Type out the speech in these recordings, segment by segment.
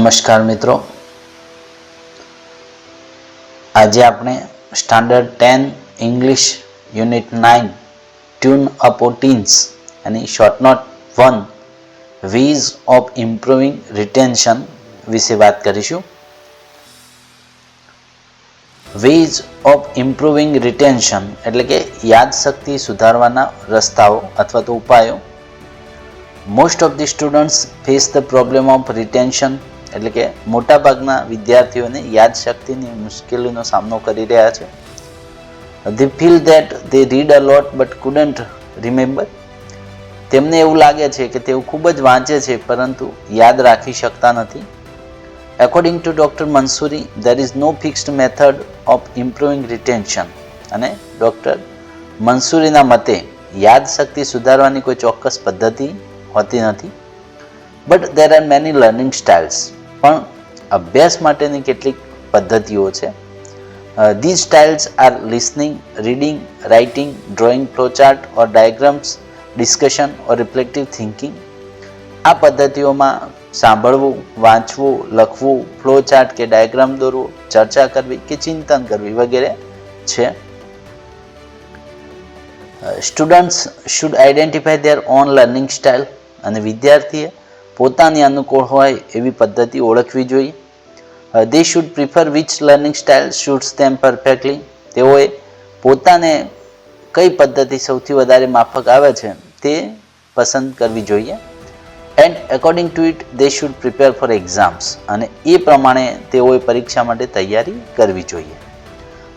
નમસ્કાર મિત્રો, આજે આપણે standard 10 English unit 9 tune up o teens અને short note 1 ways of improving retention વિશે વાત કરીશું. વેઝ ઓફ ઇમ્પ્રુવિંગ રિટેન્શન એટલે કે યાદશક્તિ સુધારવાના રસ્તાઓ અથવા તો ઉપાયો. Most of the students face the problem of retention એટલે કે મોટાભાગના વિદ્યાર્થીઓને યાદશક્તિની મુશ્કેલીનો સામનો કરી રહ્યા છે. they feel that they read a lot but couldn't remember. તેમને એવું લાગે છે કે તેઓ ખૂબ જ વાંચે છે પરંતુ યાદ રાખી શકતા નથી. According to Dr. Mansoori, there is no fixed method of improving retention. અને ડૉક્ટર મંસૂરીના મતે યાદશક્તિ સુધારવાની કોઈ ચોક્કસ પદ્ધતિ હોતી નથી. But there are many learning styles. પણ અભ્યાસ માટેની કેટલીક પદ્ધતિઓ છે. These styles are listening, reading, writing, drawing flowchart or diagrams, discussion or reflective thinking. આ પદ્ધતિઓમાં સાંભળવું, વાંચવું, લખવું, ફ્લોચાર્ટ કે ડાયાગ્રામ દોરવું, ચર્ચા કરવી કે ચિંતન કરવી વગેરે છે. Students should identify there on learning style. અને વિદ્યાર્થીએ પોતાની અનુકૂળ હોય એવી પદ્ધતિ ઓળખવી જોઈએ. They should prefer which learning style shoots them perfectly. તેઓએ પોતાને કઈ પદ્ધતિ સૌથી વધારે માફક આવે છે તે પસંદ કરવી જોઈએ. And according to it they should prepare for exams. અને એ પ્રમાણે તેઓએ પરીક્ષા માટે તૈયારી કરવી જોઈએ.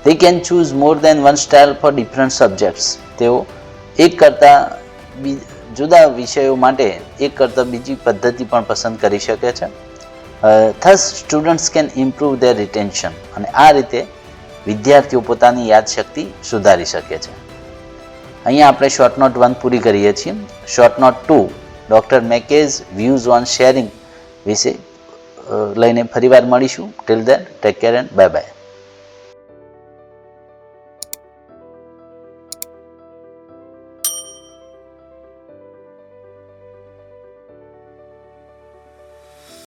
They can choose more than one style for different subjects. તેઓ એક કરતાં જુદા વિષયો માટે એક કરતાં બીજી પદ્ધતિ પણ પસંદ કરી શકે છે. Thus students can improve there retention. અને આ રીતે વિદ્યાર્થીઓ પોતાની યાદશક્તિ સુધારી શકે છે. અહીંયા આપણે શોર્ટ નોટ 1 પૂરી કરીએ છીએ. Short note 2 doctor Mackay's views on sharing વિશે લઈને ફરીવાર મળીશું. Till then take care and bye by.